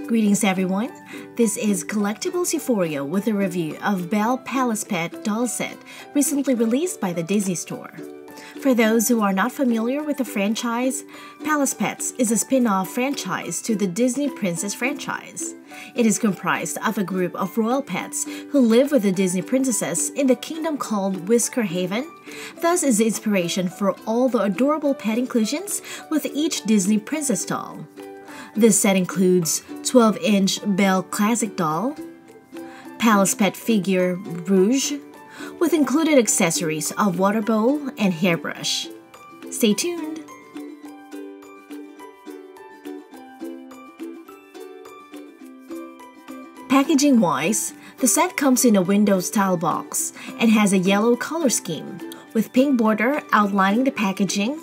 Greetings everyone, this is Collectibles Euphoria with a review of Belle Palace Pet doll set recently released by the Disney Store. For those who are not familiar with the franchise, Palace Pets is a spin-off franchise to the Disney Princess franchise. It is comprised of a group of royal pets who live with the Disney princesses in the kingdom called Whisker Haven, thus is the inspiration for all the adorable pet inclusions with each Disney princess doll. This set includes 12-inch Belle Classic doll, Palace Pet figure Rouge, with included accessories of water bowl and hairbrush. Stay tuned! Packaging-wise, the set comes in a window-style box and has a yellow color scheme, with pink border outlining the packaging,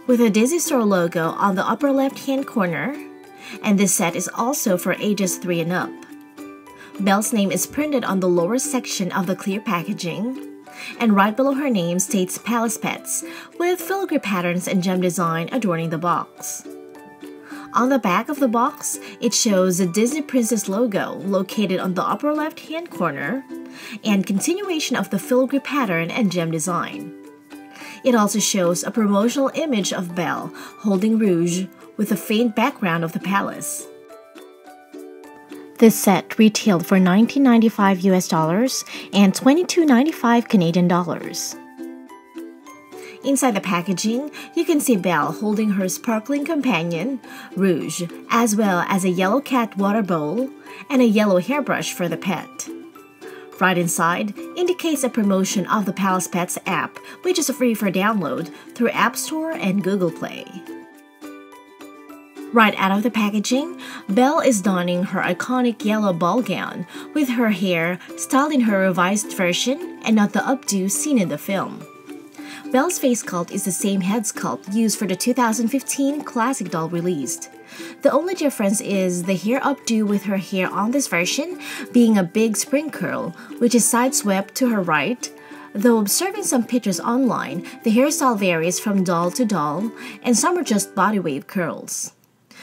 with a Disney Store logo on the upper left-hand corner, and this set is also for ages 3 and up. Belle's name is printed on the lower section of the clear packaging, and right below her name states Palace Pets, with filigree patterns and gem design adorning the box. On the back of the box, it shows the Disney Princess logo located on the upper left-hand corner, and continuation of the filigree pattern and gem design. It also shows a promotional image of Belle holding Rouge with a faint background of the palace. This set retailed for $19.95 US and $22.95 Canadian dollars. Inside the packaging, you can see Belle holding her sparkling companion, Rouge, as well as a yellow cat water bowl and a yellow hairbrush for the pet. Right inside indicates a promotion of the Palace Pets app, which is free for download through App Store and Google Play. Right out of the packaging, Belle is donning her iconic yellow ball gown, with her hair styled in her revised version and not the updo seen in the film. Belle's face sculpt is the same head sculpt used for the 2015 classic doll released. The only difference is the hair updo, with her hair on this version being a big spring curl, which is side-swept to her right. Though observing some pictures online, the hairstyle varies from doll to doll, and some are just body wave curls.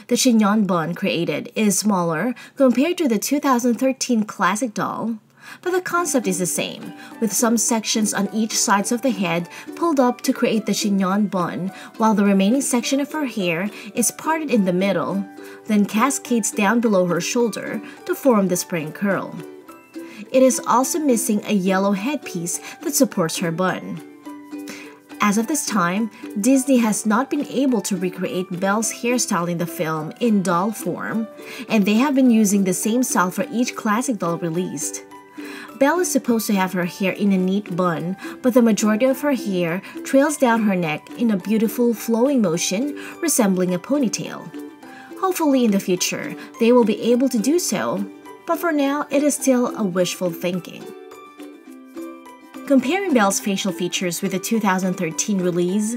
The chignon bun created is smaller compared to the 2013 classic doll, but the concept is the same, with some sections on each sides of the head pulled up to create the chignon bun, while the remaining section of her hair is parted in the middle, then cascades down below her shoulder to form the spring curl. It is also missing a yellow headpiece that supports her bun. As of this time, Disney has not been able to recreate Belle's hairstyle in the film in doll form, and they have been using the same style for each classic doll released. Belle is supposed to have her hair in a neat bun, but the majority of her hair trails down her neck in a beautiful flowing motion resembling a ponytail. Hopefully in the future, they will be able to do so, but for now, it is still a wishful thinking. Comparing Belle's facial features with the 2013 release,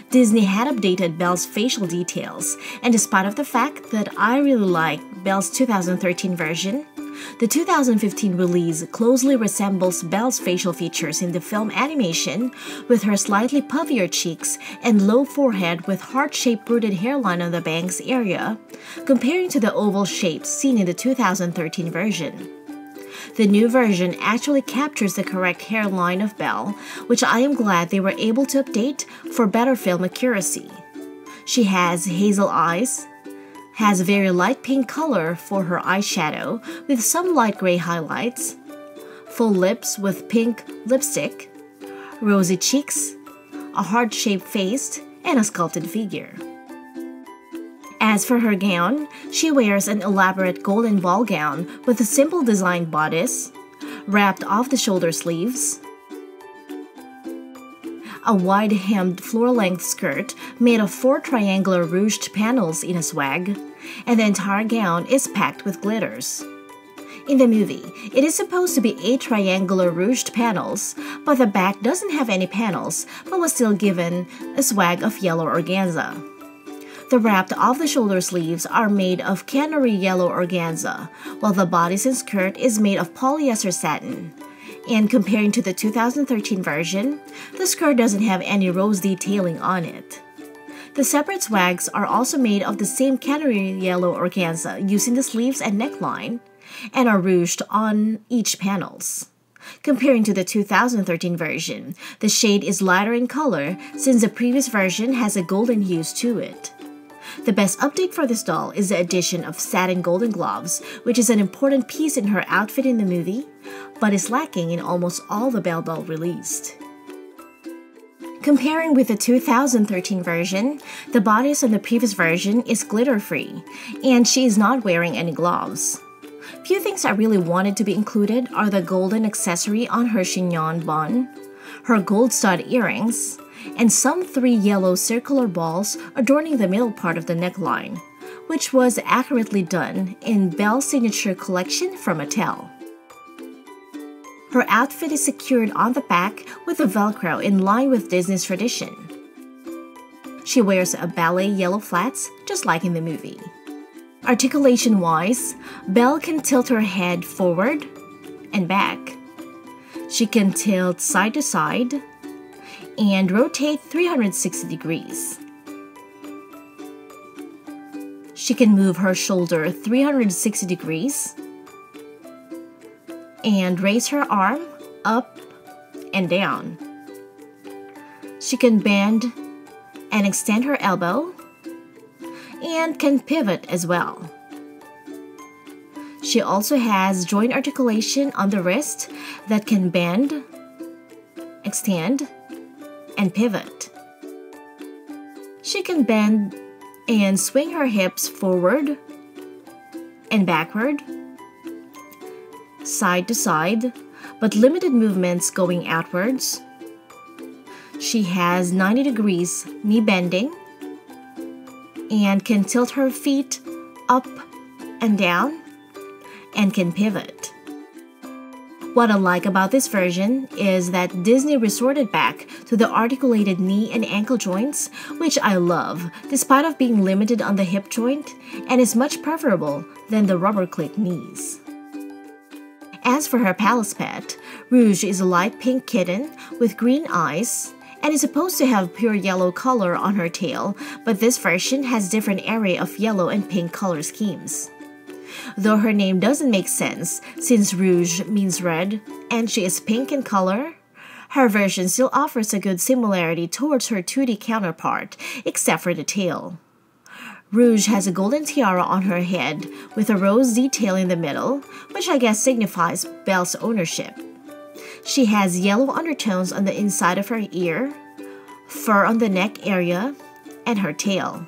Disney had updated Belle's facial details, and despite of the fact that I really like Belle's 2013 version, the 2015 release closely resembles Belle's facial features in the film animation, with her slightly puffier cheeks and low forehead with heart-shaped rooted hairline on the bangs area, comparing to the oval shapes seen in the 2013 version. The new version actually captures the correct hairline of Belle, which I am glad they were able to update for better film accuracy. She has hazel eyes, has very light pink color for her eyeshadow with some light gray highlights, full lips with pink lipstick, rosy cheeks, a heart-shaped face, and a sculpted figure. As for her gown, she wears an elaborate golden ball gown with a simple designed bodice, wrapped off the shoulder sleeves, a wide-hemmed floor-length skirt made of 4 triangular ruched panels in a swag, and the entire gown is packed with glitters. In the movie, it is supposed to be 8 triangular ruched panels, but the back doesn't have any panels but was still given a swag of yellow organza. The wrapped off-the-shoulder sleeves are made of canary yellow organza, while the bodice and skirt is made of polyester satin. And comparing to the 2013 version, the skirt doesn't have any rose detailing on it. The separate swags are also made of the same canary yellow organza using the sleeves and neckline, and are rouged on each panels. Comparing to the 2013 version, the shade is lighter in color since the previous version has a golden hue to it. The best update for this doll is the addition of satin golden gloves, which is an important piece in her outfit in the movie, but is lacking in almost all the Belle doll released. Comparing with the 2013 version, the bodice on the previous version is glitter-free, and she is not wearing any gloves. Few things I really wanted to be included are the golden accessory on her chignon bun, her gold stud earrings, and some 3 yellow circular balls adorning the middle part of the neckline, which was accurately done in Belle's signature collection from Mattel. Her outfit is secured on the back with a Velcro in line with Disney's tradition. She wears a ballet yellow flats, just like in the movie. Articulation-wise, Belle can tilt her head forward and back. She can tilt side to side and rotate 360 degrees. She can move her shoulder 360 degrees and raise her arm up and down. She can bend and extend her elbow and can pivot as well. She also has joint articulation on the wrist that can bend, extend, and pivot. She can bend and swing her hips forward and backward, side to side, but limited movements going outwards. She has 90 degrees knee bending and can tilt her feet up and down and can pivot. What I like about this version is that Disney resorted back to the articulated knee and ankle joints, which I love, despite of being limited on the hip joint, and is much preferable than the rubber click knees. As for her palace pet, Rouge is a light pink kitten with green eyes and is supposed to have pure yellow color on her tail, but this version has different array of yellow and pink color schemes. Though her name doesn't make sense since Rouge means red and she is pink in color, her version still offers a good similarity towards her 2D counterpart, except for the tail. Rouge has a golden tiara on her head with a rose detail in the middle, which I guess signifies Belle's ownership. She has yellow undertones on the inside of her ear, fur on the neck area, and her tail.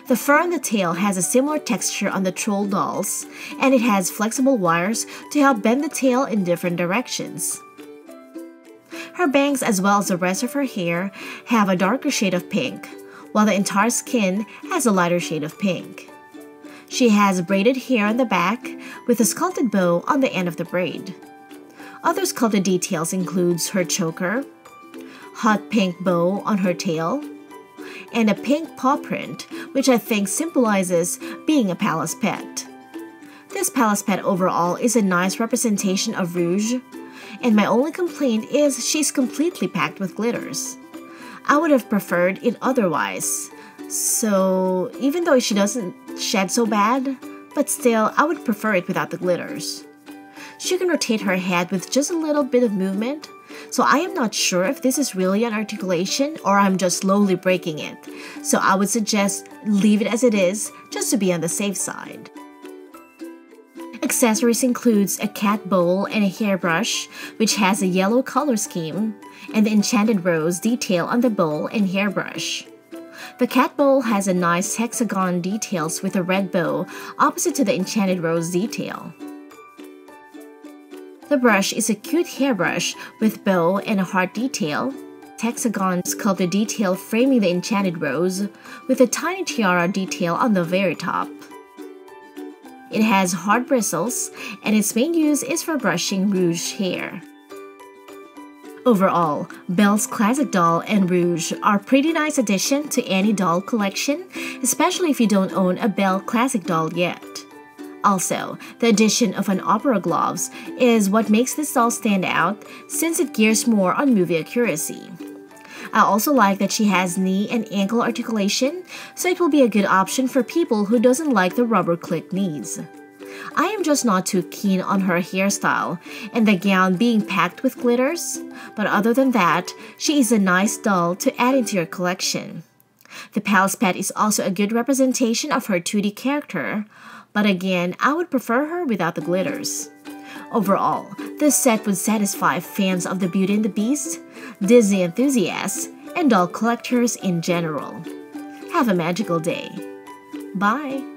The fur on the tail has a similar texture on the troll dolls, and it has flexible wires to help bend the tail in different directions. Her bangs as well as the rest of her hair have a darker shade of pink, while the entire skin has a lighter shade of pink. She has braided hair on the back with a sculpted bow on the end of the braid. Other sculpted details includes her choker, hot pink bow on her tail, and a pink paw print, which I think symbolizes being a palace pet. This palace pet overall is a nice representation of Rouge, and my only complaint is she's completely packed with glitters. I would have preferred it otherwise, so even though she doesn't shed so bad, but still I would prefer it without the glitters. She can rotate her head with just a little bit of movement, so I am not sure if this is really an articulation or I'm just slowly breaking it, so I would suggest leave it as it is just to be on the safe side. Accessories includes a cat bowl and a hairbrush, which has a yellow color scheme, and the enchanted rose detail on the bowl and hairbrush. The cat bowl has a nice hexagon details with a red bow opposite to the enchanted rose detail. The brush is a cute hairbrush with bow and a heart detail, hexagon sculpted detail framing the enchanted rose, with a tiny tiara detail on the very top. It has hard bristles, and its main use is for brushing Rouge hair. Overall, Belle's classic doll and Rouge are a pretty nice addition to any doll collection, especially if you don't own a Belle classic doll yet. Also, the addition of an opera gloves is what makes this doll stand out since it gears more on movie accuracy. I also like that she has knee and ankle articulation, so it will be a good option for people who doesn't like the rubber click knees. I am just not too keen on her hairstyle and the gown being packed with glitters, but other than that, she is a nice doll to add into your collection. The Pals pet is also a good representation of her 2D character, but again, I would prefer her without the glitters. Overall, this set would satisfy fans of the Beauty and the Beast, Disney enthusiasts, and doll collectors in general. Have a magical day. Bye!